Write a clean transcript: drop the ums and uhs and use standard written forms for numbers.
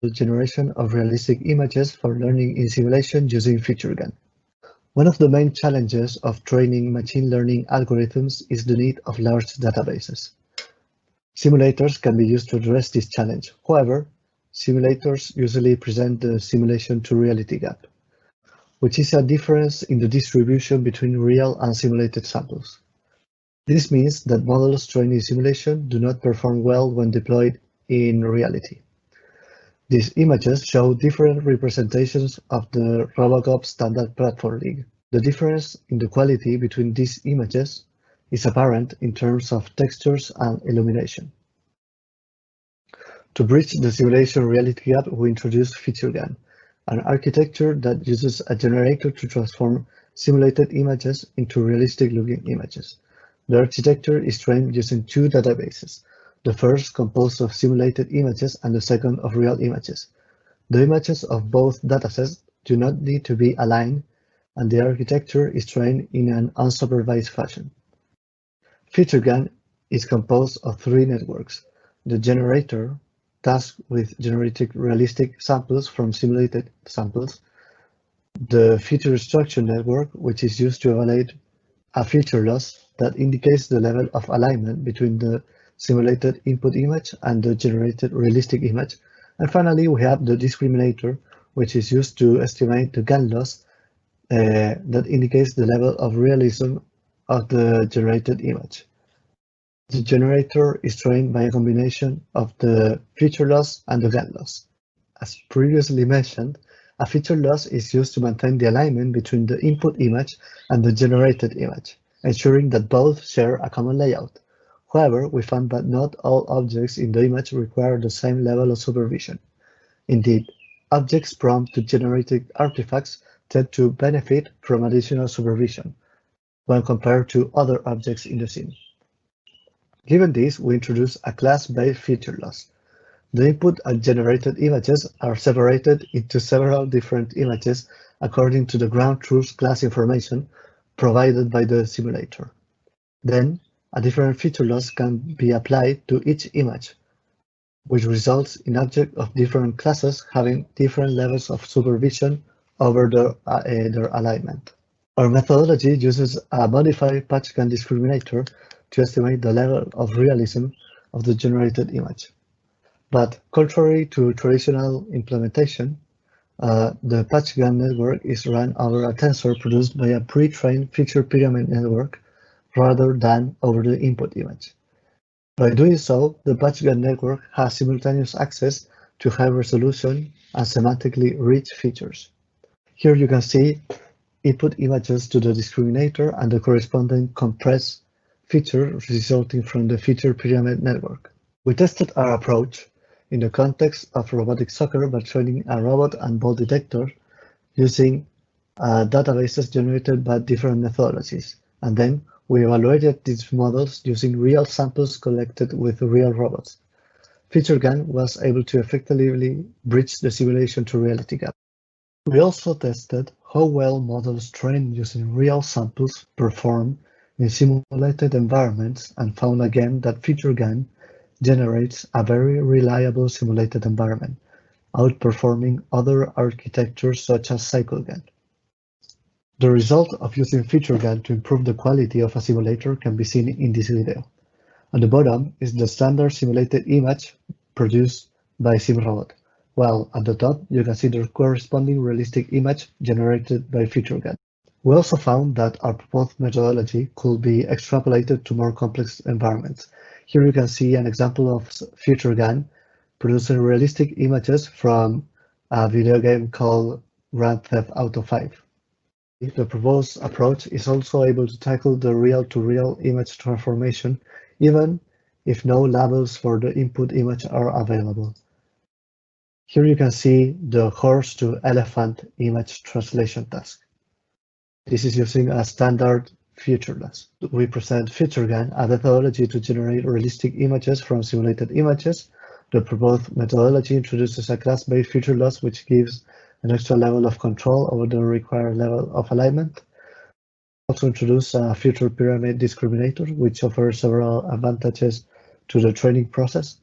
the generation of realistic images for learning in simulation using FeatureGAN. One of the main challenges of training machine learning algorithms is the need of large databases. Simulators can be used to address this challenge. However, simulators usually present the simulation to reality gap, which is a difference in the distribution between real and simulated samples. This means that models trained in simulation do not perform well when deployed in reality. These images show different representations of the RoboCop standard platform league. The difference in the quality between these images is apparent in terms of textures and illumination. To bridge the simulation reality gap, we introduced FeatureGAN, an architecture that uses a generator to transform simulated images into realistic-looking images. The architecture is trained using two databases, the first composed of simulated images and the second of real images. The images of both datasets do not need to be aligned, and the architecture is trained in an unsupervised fashion. FeatureGAN is composed of three networks: the generator, tasked with generating realistic samples from simulated samples; the feature extraction network, which is used to evaluate a feature loss that indicates the level of alignment between the simulated input image and the generated realistic image; and finally, we have the discriminator, which is used to estimate the GAN loss that indicates the level of realism of the generated image. The generator is trained by a combination of the feature loss and the GAN loss. As previously mentioned, a feature loss is used to maintain the alignment between the input image and the generated image, ensuring that both share a common layout. However, we found that not all objects in the image require the same level of supervision. Indeed, objects prone to generated artifacts tend to benefit from additional supervision when compared to other objects in the scene. Given this, we introduce a class-based feature loss. The input and generated images are separated into several different images according to the ground truth class information provided by the simulator. Then, a different feature loss can be applied to each image, which results in objects of different classes having different levels of supervision over their alignment. Our methodology uses a modified FeatureGAN discriminator to estimate the level of realism of the generated image. But contrary to traditional implementation, the FeatureGAN network is run over a tensor produced by a pre-trained feature pyramid network rather than over the input image. By doing so, the FeatureGAN network has simultaneous access to high resolution and semantically rich features. Here you can see input images to the discriminator and the corresponding compressed feature resulting from the feature pyramid network. We tested our approach in the context of robotic soccer by training a robot and ball detector using databases generated by different methodologies, and then we evaluated these models using real samples collected with real robots. FeatureGAN was able to effectively bridge the simulation to reality gap. We also tested how well models trained using real samples perform in simulated environments and found again that FeatureGAN generates a very reliable simulated environment, outperforming other architectures such as CycleGAN. The result of using FeatureGAN to improve the quality of a simulator can be seen in this video. At the bottom is the standard simulated image produced by SimRobot, while at the top you can see the corresponding realistic image generated by FeatureGAN. We also found that our proposed methodology could be extrapolated to more complex environments. Here you can see an example of FeatureGAN producing realistic images from a video game called Grand Theft Auto 5. The proposed approach is also able to tackle the real-to-real image transformation, even if no labels for the input image are available. Here you can see the horse-to-elephant image translation task. This is using a standard feature loss. We present FeatureGAN, a methodology to generate realistic images from simulated images. The proposed methodology introduces a class-based feature loss, which gives an extra level of control over the required level of alignment. Also introduce a feature pyramid discriminator, which offers several advantages to the training process.